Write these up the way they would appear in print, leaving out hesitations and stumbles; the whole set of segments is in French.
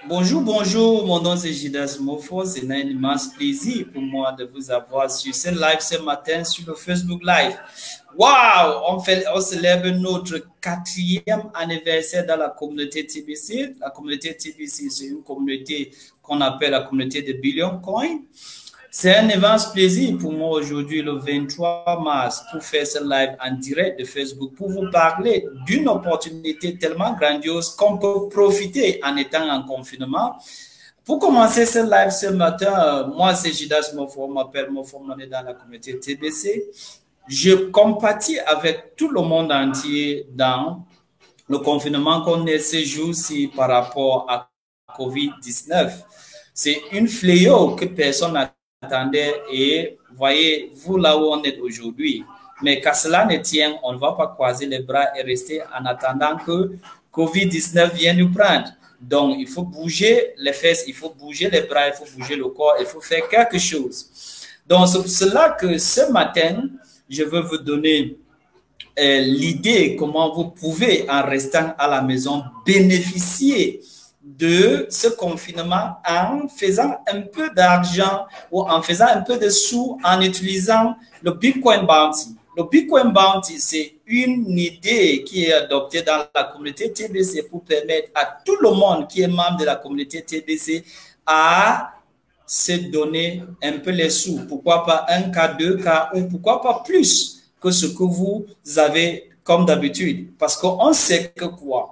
Bonjour, bonjour, mon nom c'est Gidas Mofo, c'est un immense plaisir pour moi de vous avoir sur ce live ce matin sur le Facebook Live. Waouh, on célèbre notre 4e anniversaire dans la communauté TBC. La communauté TBC, c'est une communauté qu'on appelle la communauté de Billion Coin. C'est un immense plaisir pour moi aujourd'hui, le 23 mars, pour faire ce live en direct de Facebook, pour vous parler d'une opportunité tellement grandiose qu'on peut profiter en étant en confinement. Pour commencer ce live ce matin, moi c'est Gidas Mofo, on m'appelle Mofo, on est dans la communauté TBC. Je compatis avec tout le monde entier dans le confinement qu'on est ces jours-ci par rapport à COVID-19. C'est une fléau que personne n'a attendez et voyez, vous là où on est aujourd'hui. Mais qu'à cela ne tienne, on ne va pas croiser les bras et rester en attendant que COVID-19 vienne nous prendre. Donc, il faut bouger les fesses, il faut bouger les bras, il faut bouger le corps, il faut faire quelque chose. Donc, c'est pour cela que ce matin, je veux vous donner l'idée comment vous pouvez, en restant à la maison, bénéficier de ce confinement en faisant un peu d'argent ou en faisant un peu de sous en utilisant le Bitcoin Bounty. Le Bitcoin Bounty, c'est une idée qui est adoptée dans la communauté TBC pour permettre à tout le monde qui est membre de la communauté TBC à se donner un peu les sous. Pourquoi pas 1K, 2K ou pourquoi pas plus que ce que vous avez comme d'habitude. Parce qu'on sait que quoi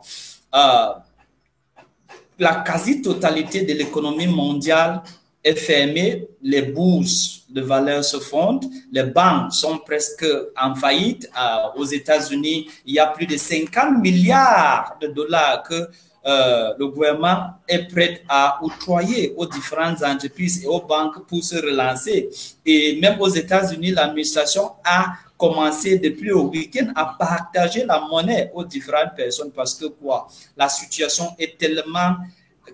la quasi-totalité de l'économie mondiale est fermée, les bourses de valeur se fondent, les banques sont presque en faillite. Aux États-Unis, il y a plus de 50 milliards de dollars que le gouvernement est prêt à octroyer aux différentes entreprises et aux banques pour se relancer. Et même aux États-Unis, l'administration a commencé depuis le week-end à partager la monnaie aux différentes personnes parce que quoi, la situation est tellement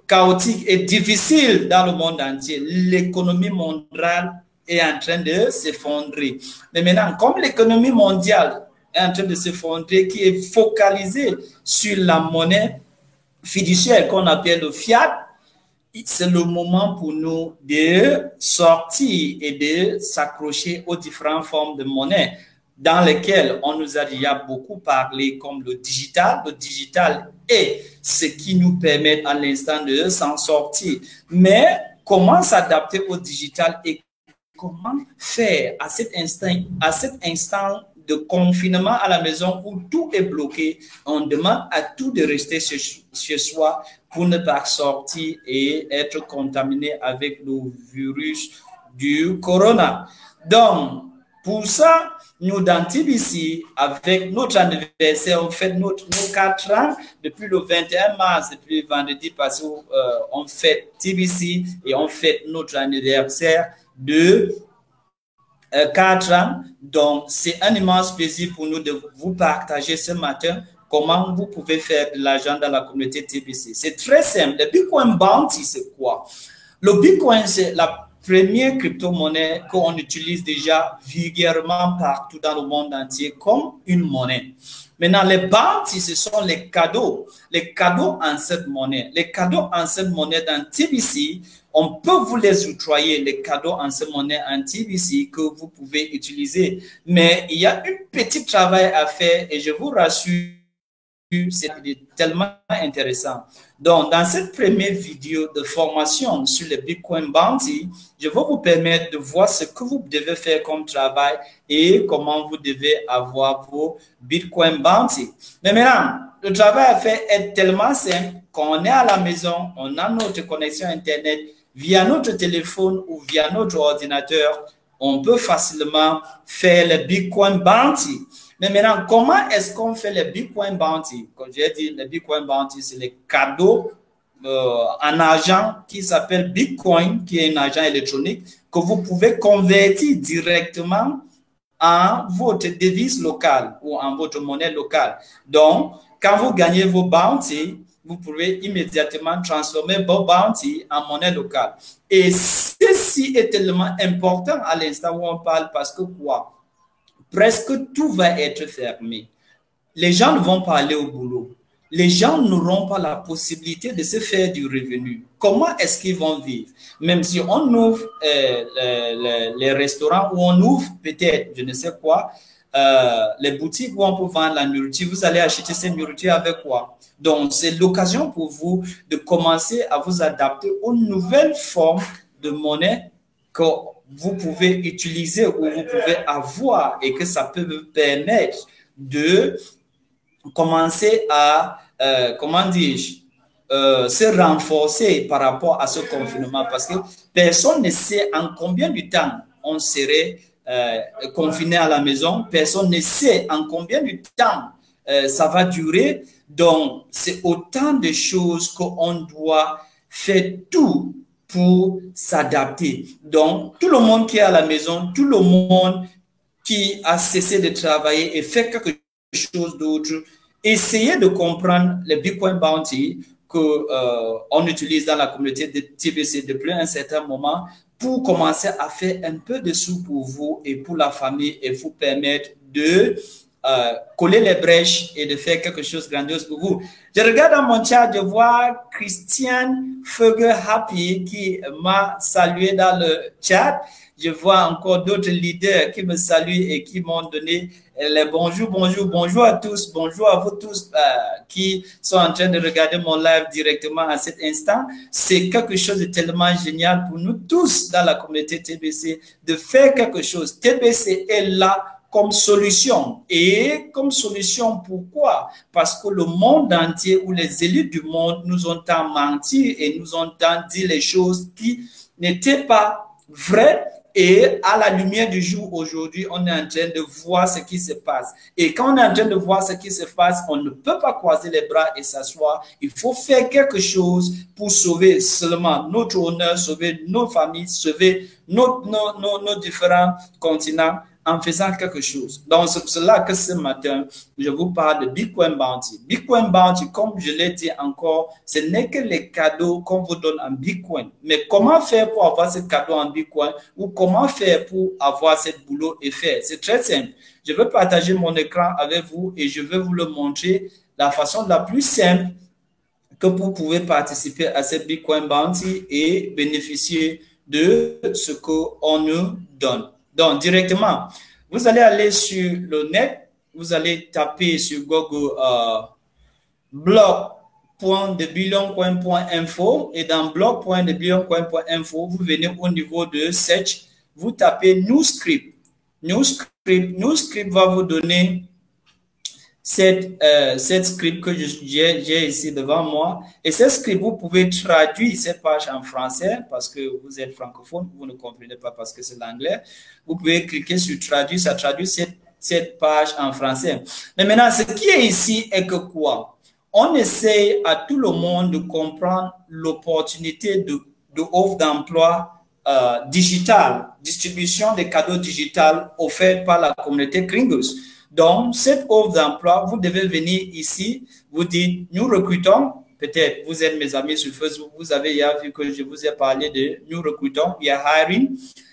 chaotique et difficile dans le monde entier. L'économie mondiale est en train de s'effondrer. Mais maintenant, comme l'économie mondiale est en train de s'effondrer, qui est focalisée sur la monnaie fiduciaire qu'on appelle le fiat, c'est le moment pour nous de sortir et de s'accrocher aux différentes formes de monnaie dans lesquelles on nous a déjà beaucoup parlé, comme le digital. Le digital est ce qui nous permet à l'instant de s'en sortir. Mais comment s'adapter au digital et comment faire à cet instant de confinement à la maison où tout est bloqué? On demande à tout de rester chez soi pour ne pas sortir et être contaminé avec le virus du corona. Donc, pour ça, nous, dans TBC, avec notre anniversaire, on fait nos 4 ans depuis le 21 mars, depuis le vendredi passé, on fait TBC et on fait notre anniversaire de 4 ans. Donc, c'est un immense plaisir pour nous de vous partager ce matin comment vous pouvez faire de l'argent dans la communauté TBC. C'est très simple. Le Bitcoin Bounty, c'est quoi? Le Bitcoin, c'est la première crypto-monnaie qu'on utilise déjà vulgairement partout dans le monde entier comme une monnaie. Maintenant, les bounties, ce sont les cadeaux en cette monnaie. Les cadeaux en cette monnaie dans TBC, on peut vous les octroyer, les cadeaux en cette monnaie en TBC que vous pouvez utiliser. Mais il y a un petit travail à faire et je vous rassure, c'est tellement intéressant. Donc, dans cette première vidéo de formation sur le Bitcoin Bounty, je vais vous permettre de voir ce que vous devez faire comme travail et comment vous devez avoir vos Bitcoin Bounty. Mais maintenant, le travail à faire est tellement simple qu'on est à la maison, on a notre connexion Internet, via notre téléphone ou via notre ordinateur, on peut facilement faire le Bitcoin Bounty. Mais maintenant, comment est-ce qu'on fait le Bitcoin Bounty? Comme j'ai dit, le Bitcoin Bounty, c'est les cadeaux en argent qui s'appelle Bitcoin, qui est un argent électronique que vous pouvez convertir directement en votre devise locale ou en votre monnaie locale. Donc, quand vous gagnez vos bounty, vous pouvez immédiatement transformer vos bounty en monnaie locale. Et ceci est tellement important à l'instant où on parle parce que quoi? Presque tout va être fermé. Les gens ne vont pas aller au boulot. les gens n'auront pas la possibilité de se faire du revenu. Comment est-ce qu'ils vont vivre? Même si on ouvre les restaurants, ou on ouvre peut-être, je ne sais quoi, les boutiques où on peut vendre la nourriture, vous allez acheter cette nourriture avec quoi? Donc, c'est l'occasion pour vous de commencer à vous adapter aux nouvelles formes de monnaie que vous pouvez utiliser ou vous pouvez avoir, et que ça peut vous permettre de commencer à, comment dis-je, se renforcer par rapport à ce confinement, parce que personne ne sait en combien de temps on serait confiné à la maison, personne ne sait en combien de temps ça va durer. Donc, c'est autant de choses qu'on doit faire tout pour s'adapter. Donc, tout le monde qui est à la maison, tout le monde qui a cessé de travailler et fait quelque chose d'autre, essayez de comprendre le Bitcoin Bounty qu'on utilise dans la communauté de TBC depuis un certain moment, pour commencer à faire un peu de sous pour vous et pour la famille, et vous permettre de coller les brèches et de faire quelque chose de grandiose pour vous. Je regarde dans mon chat, je vois Christiane Feuger Happy qui m'a salué dans le chat. Je vois encore d'autres leaders qui me saluent et qui m'ont donné les bonjours, bonjour à tous, bonjour à vous tous qui sont en train de regarder mon live directement à cet instant. C'est quelque chose de tellement génial pour nous tous dans la communauté TBC de faire quelque chose. TBC est là comme solution. Et comme solution, pourquoi? Parce que le monde entier, ou les élites du monde, nous ont tant menti et nous ont tant dit les choses qui n'étaient pas vraies. Et à la lumière du jour aujourd'hui, on est en train de voir ce qui se passe. Et quand on est en train de voir ce qui se passe, on ne peut pas croiser les bras et s'asseoir. Il faut faire quelque chose pour sauver seulement notre honneur, sauver nos familles, sauver nos différents continents, en faisant quelque chose. Donc, c'est pour cela que ce matin, je vous parle de Bitcoin Bounty. Bitcoin Bounty, comme je l'ai dit encore, ce n'est que les cadeaux qu'on vous donne en Bitcoin. Mais comment faire pour avoir ce cadeau en Bitcoin, ou comment faire pour avoir ce boulot et faire? C'est très simple. Je veux partager mon écran avec vous et je vais vous le montrer la façon la plus simple que vous pouvez participer à cette Bitcoin Bounty et bénéficier de ce qu'on nous donne. Donc, directement, vous allez aller sur le net, vous allez taper sur Google blog.debillioncoin.info, et dans blog.debillioncoin.info, vous venez au niveau de search, vous tapez NewScript. NewScript va vous donner cette script que j'ai ici devant moi. Et ce script, vous pouvez traduire cette page en français parce que vous êtes francophone, vous ne comprenez pas parce que c'est l'anglais. Vous pouvez cliquer sur traduire, ça traduit cette page en français. Mais maintenant, ce qui est ici est que quoi? On essaye à tout le monde de comprendre l'opportunité de offre d'emploi digital, distribution des cadeaux digitales offerts par la communauté Kringles. Donc, cette offre d'emploi, vous devez venir ici, vous dites, nous recrutons, peut-être vous êtes mes amis sur Facebook, vous avez hier vu que je vous ai parlé de nous recrutons, il y a hiring,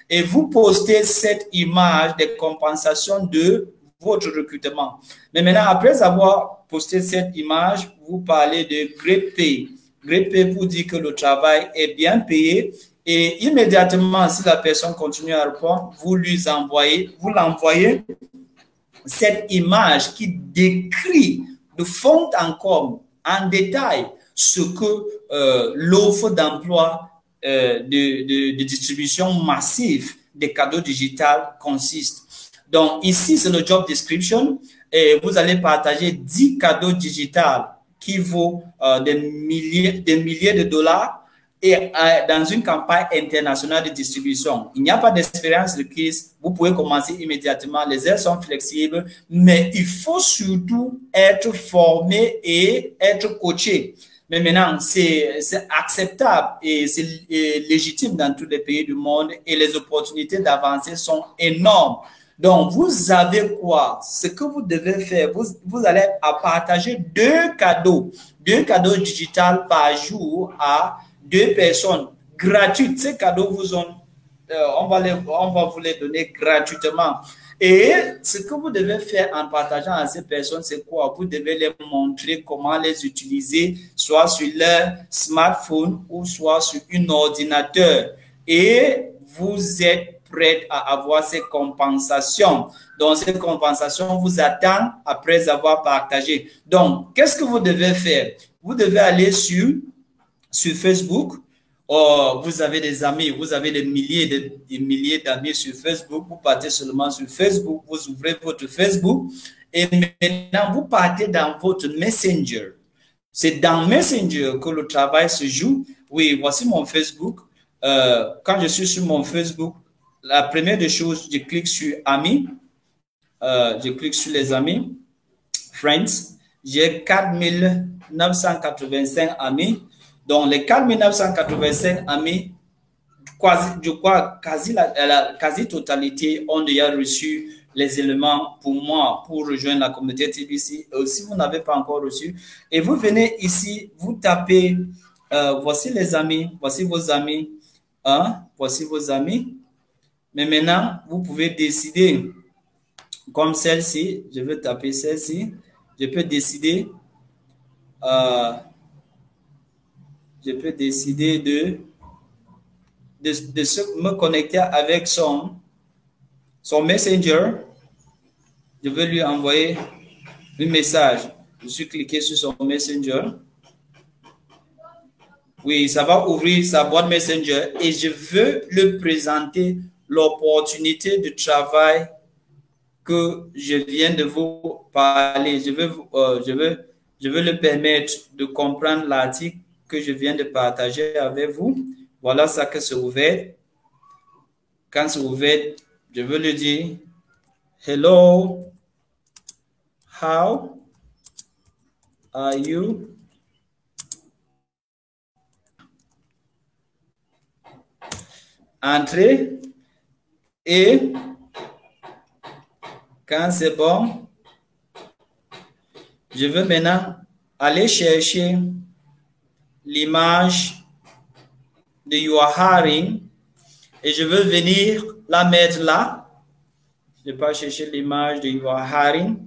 et vous postez cette image de compensation de votre recrutement. Mais maintenant, après avoir posté cette image, vous parlez de Great Pay. Great Pay pour dire que le travail est bien payé, et immédiatement, si la personne continue à répondre, vous l'envoyez cette image qui décrit de fond en comble, en détail, ce que l'offre d'emploi de distribution massive des cadeaux digitales consiste. Donc, ici, c'est le job description, et vous allez partager 10 cadeaux digitales qui vaut des milliers de dollars, et dans une campagne internationale de distribution. Il n'y a pas d'expérience requise. Vous pouvez commencer immédiatement. Les heures sont flexibles, mais il faut surtout être formé et être coaché. Mais maintenant, c'est acceptable et c'est légitime dans tous les pays du monde, et les opportunités d'avancer sont énormes. Donc, vous avez quoi? Ce que vous devez faire, vous allez à partager deux cadeaux digitales par jour à 2 personnes gratuites. Ces cadeaux on va vous les donner gratuitement. Et ce que vous devez faire en partageant à ces personnes, c'est quoi? Vous devez leur montrer comment les utiliser, soit sur leur smartphone ou soit sur un ordinateur. Et vous êtes prêt à avoir ces compensations. Donc, ces compensations vous attendent après avoir partagé. Donc, qu'est-ce que vous devez faire? Vous devez aller sur Facebook. Vous avez des amis, vous avez des milliers d'amis sur Facebook. Vous partez seulement sur Facebook, vous ouvrez votre Facebook et maintenant vous partez dans votre Messenger. C'est dans Messenger que le travail se joue. Oui, voici mon Facebook. Quand je suis sur mon Facebook, la première des choses, je clique sur Amis. Je clique sur les amis, Friends. J'ai 4985 amis. Donc, les 4985 amis, je crois, la quasi-totalité ont déjà reçu les éléments pour moi, pour rejoindre la communauté TBC. Si vous n'avez pas encore reçu, et vous venez ici, vous tapez, voici les amis, voici vos amis, voici vos amis. Mais maintenant, vous pouvez décider, comme celle-ci, je vais taper celle-ci, je peux décider, de me connecter avec son Messenger. Je vais lui envoyer un message. Je suis cliqué sur son Messenger. Oui, ça va ouvrir sa boîte Messenger et je veux lui présenter l'opportunité de travail que je viens de vous parler. Je veux lui permettre de comprendre l'article que je viens de partager avec vous. Voilà ça que c'est ouvert. Quand c'est ouvert, je veux lui dire hello, how are you? Entrez et quand c'est bon, je veux maintenant aller chercher l'image de Your Hiring et je veux venir la mettre là. Je vais pas chercher l'image de Your Hiring.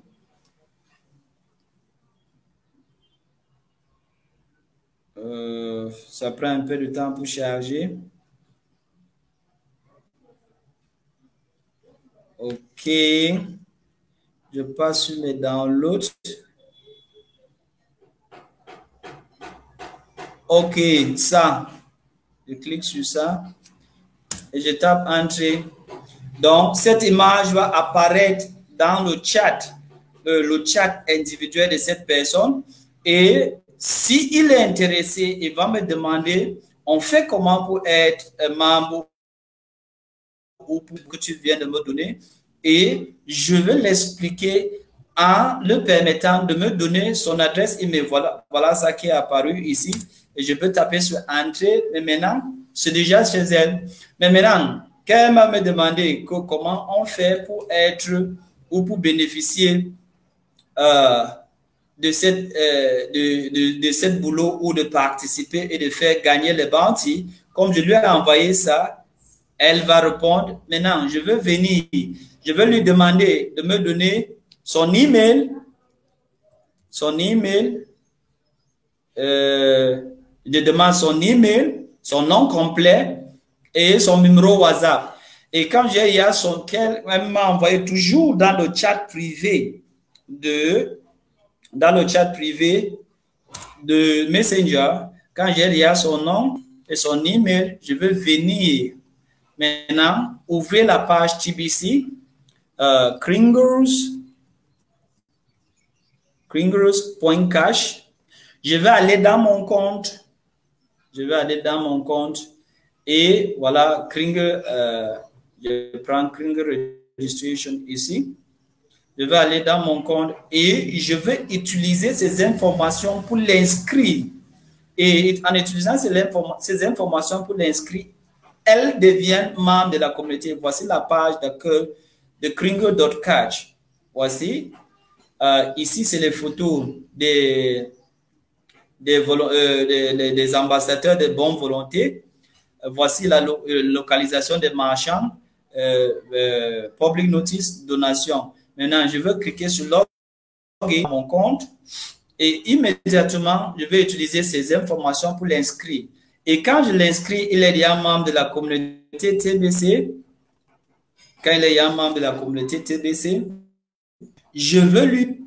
Ça prend un peu de temps pour charger. OK. Je passe sur mes downloads. OK, ça. Je clique sur ça et je tape Entrée. Donc, cette image va apparaître dans le chat individuel de cette personne. Et s'il est intéressé, il va me demander, on fait comment pour être un membre ou pour que tu viennes de me donner. Et je vais l'expliquer en le permettant de me donner son adresse email. Voilà ça qui est apparu ici. Et je peux taper sur Entrée. Mais maintenant, c'est déjà chez elle. Mais maintenant, qu'elle m'a me demandé comment on fait pour être ou pour bénéficier de cette boulot ou de participer et de faire gagner les bounties. Comme je lui ai envoyé ça, elle va répondre. Maintenant, je veux venir. Je vais lui demander de me donner son email. Son email. Je demande son email, son nom complet et son numéro WhatsApp. Et quand il y a elle m'a envoyé toujours dans le chat privé de Messenger. Quand il y a son nom et son email, je veux venir maintenant ouvrir la page TBC, Kringers.cash. Je vais aller dans mon compte. Et voilà, Kringer, je prends Kringer Registration ici. Je vais aller dans mon compte et je vais utiliser ces informations pour l'inscrire. Et en utilisant ces informations pour l'inscrire, elle devient membre de la communauté. Voici la page d'accueil de Kringer.cash. Voici. Ici, c'est les photos des ambassadeurs de bonne volonté. Voici la localisation des marchands. public notice donation. Maintenant, je veux cliquer sur login à mon compte et immédiatement, je vais utiliser ces informations pour l'inscrire. Et quand je l'inscris, il est déjà membre de la communauté TBC. Quand il est déjà membre de la communauté TBC, je veux lui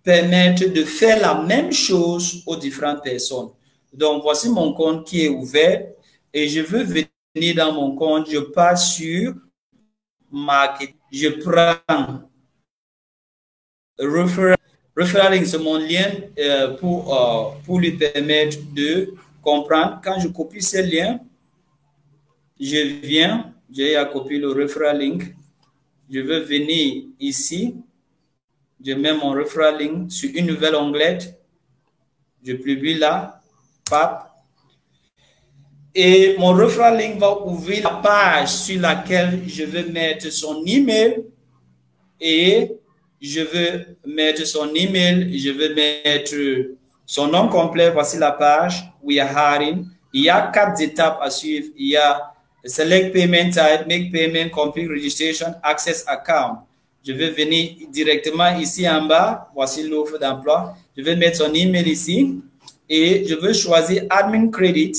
permettre de faire la même chose aux différentes personnes. Donc, voici mon compte qui est ouvert et je veux venir dans mon compte. Je passe sur Marketing. Je prends Referral, c'est mon lien pour lui permettre de comprendre. Quand je copie ce lien, je viens, j'ai à copier le referral link. Je veux venir ici. Je mets mon referral link sur une nouvelle onglet. Je publie là. Pap. Et mon referral link va ouvrir la page sur laquelle je veux mettre son email. Et je veux mettre son email. Je veux mettre son nom complet. Voici la page. We are hiring. Il y a 4 étapes à suivre. Il y a Select Payment Type, Make Payment, Complete Registration, Access Account. Je vais venir directement ici en bas. Voici l'offre d'emploi. Je vais mettre son email ici. Et je veux choisir Admin Credit.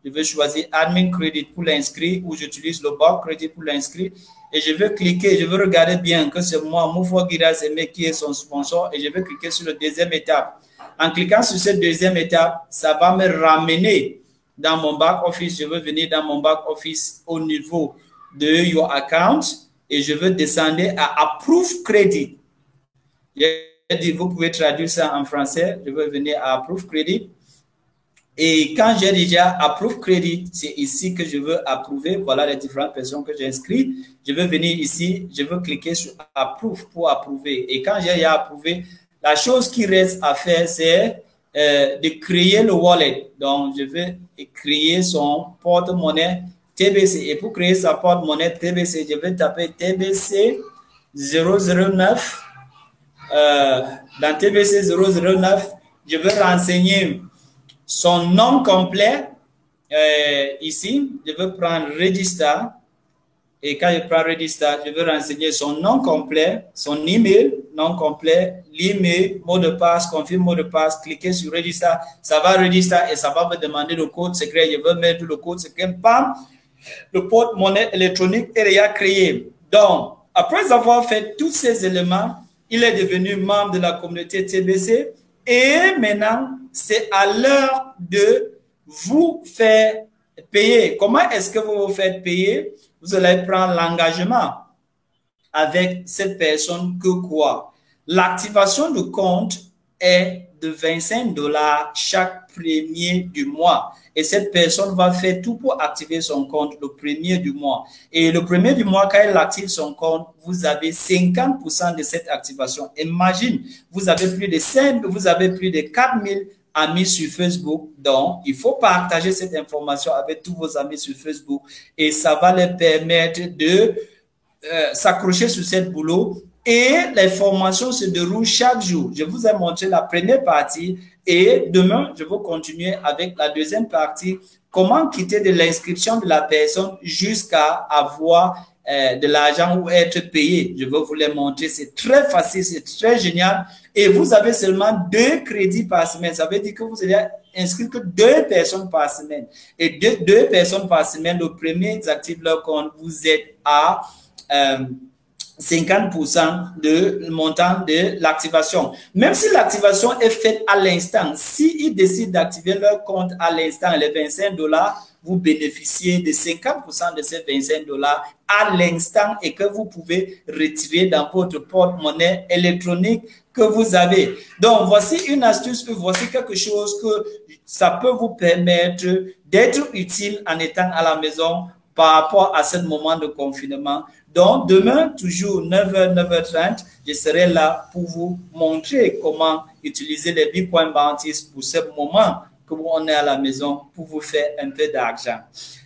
Je vais choisir Admin Credit pour l'inscrire ou j'utilise le Bulk Credit pour l'inscrire. Et je vais cliquer, je veux regarder bien que c'est moi, Moufo Gira Zeme, qui est son sponsor. Et je vais cliquer sur la deuxième étape. En cliquant sur cette deuxième étape, ça va me ramener dans mon back office. Je veux venir dans mon back office au niveau de Your Account. Et je veux descendre à Approve Credit. Dit, vous pouvez traduire ça en français. Je veux venir à Approve Credit. Et quand j'ai déjà Approve Credit, c'est ici que je veux approuver. Voilà les différentes personnes que j'ai inscrites. Je veux venir ici, je veux cliquer sur Approve pour approuver. Et quand j'ai approuvé, la chose qui reste à faire, c'est de créer le wallet. Donc, je vais créer son porte-monnaie TBC. Et pour créer sa porte-monnaie TBC, je vais taper TBC 009. Dans TBC 009, je vais renseigner son nom complet. Ici, je vais prendre Register. Et quand je prends Register, je vais renseigner son nom complet, son email, nom complet, l'email, mot de passe, confirme mot de passe, cliquez sur Register. Ça va Register et ça va me demander le code secret. Je vais mettre le code secret. Bam! Le porte-monnaie électronique est déjà créé. Donc, après avoir fait tous ces éléments, il est devenu membre de la communauté TBC et maintenant, c'est à l'heure de vous faire payer. Comment est-ce que vous vous faites payer? Vous allez prendre l'engagement avec cette personne que quoi? L'activation du compte est de 25 $ chaque premier du mois. Et cette personne va faire tout pour activer son compte le premier du mois. Et le premier du mois, quand elle active son compte, vous avez 50% de cette activation. Imagine, vous avez plus de 4000 amis sur Facebook. Donc, il faut partager cette information avec tous vos amis sur Facebook. Et ça va leur permettre de s'accrocher sur cette boulot. Et les formations se déroulent chaque jour. Je vous ai montré la première partie et demain, je vais continuer avec la deuxième partie. Comment quitter de l'inscription de la personne jusqu'à avoir de l'argent ou être payé. Je vais vous les montrer. C'est très facile, c'est très génial. Et vous avez seulement 2 crédits par semaine. Ça veut dire que vous allez inscrire que 2 personnes par semaine. Et 2 personnes par semaine, le premier, ils activent leur compte. Vous êtes à 50% de montant de l'activation. Même si l'activation est faite à l'instant, s'ils décident d'activer leur compte à l'instant, les 25 $, vous bénéficiez de 50% de ces 25 $ à l'instant et que vous pouvez retirer dans votre porte-monnaie électronique que vous avez. Donc, voici une astuce, voici quelque chose que ça peut vous permettre d'être utile en étant à la maison par rapport à ce moment de confinement. Donc, demain, toujours 9h, 9h30, je serai là pour vous montrer comment utiliser les Bitcoin Bounties pour ce moment que on est à la maison pour vous faire un peu d'argent.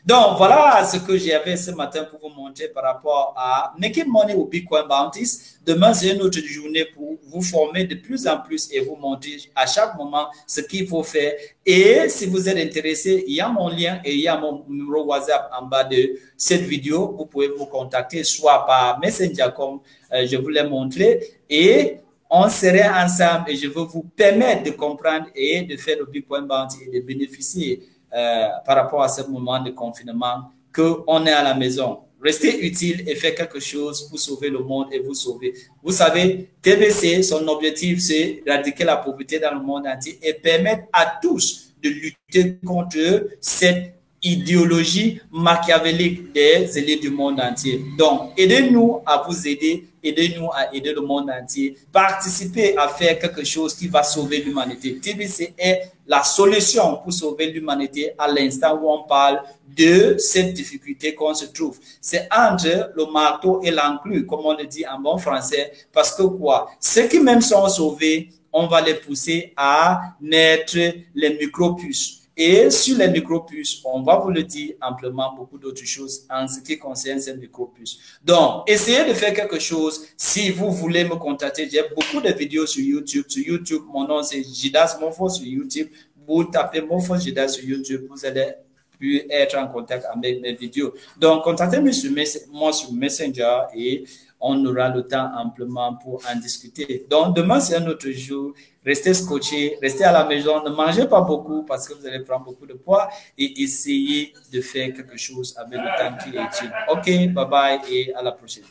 Donc, voilà ce que j'avais ce matin pour vous montrer par rapport à Making Money au Bitcoin Bounties. Demain, c'est une autre journée pour vous former de plus en plus et vous montrer à chaque moment ce qu'il faut faire. Et si vous êtes intéressé, il y a mon lien et il y a mon numéro WhatsApp en bas de cette vidéo. Vous pouvez vous contacter soit par Messenger comme je vous l'ai montré et on serait ensemble et je veux vous permettre de comprendre et de faire le Bitcoin Bounty et de bénéficier par rapport à ce moment de confinement qu'on est à la maison. Restez utile et faites quelque chose pour sauver le monde et vous sauver. Vous savez, TBC, son objectif, c'est d'éradiquer la pauvreté dans le monde entier et permettre à tous de lutter contre cette idéologie machiavélique des élites du monde entier. Donc, aidez-nous à vous aider, aidez-nous à aider le monde entier, participez à faire quelque chose qui va sauver l'humanité. TBC est la solution pour sauver l'humanité à l'instant où on parle de cette difficulté qu'on se trouve. C'est entre le marteau et l'enclume, comme on le dit en bon français, parce que quoi? Ceux qui même sont sauvés, on va les pousser à naître les micropuces. Et sur les micropuces, on va vous le dire amplement beaucoup d'autres choses en ce qui concerne ces micropuces. Donc, essayez de faire quelque chose. Si vous voulez me contacter, j'ai beaucoup de vidéos sur YouTube. Sur YouTube, mon nom c'est Jidas Monfo sur YouTube. Vous tapez Monfo Jidas sur YouTube, vous allez pu être en contact avec mes vidéos. Donc, contactez-moi sur Messenger et on aura le temps amplement pour en discuter. Donc, demain, c'est un autre jour. Restez scotchés, restez à la maison. Ne mangez pas beaucoup parce que vous allez prendre beaucoup de poids et essayez de faire quelque chose avec le temps qui est utile. OK, bye bye et à la prochaine.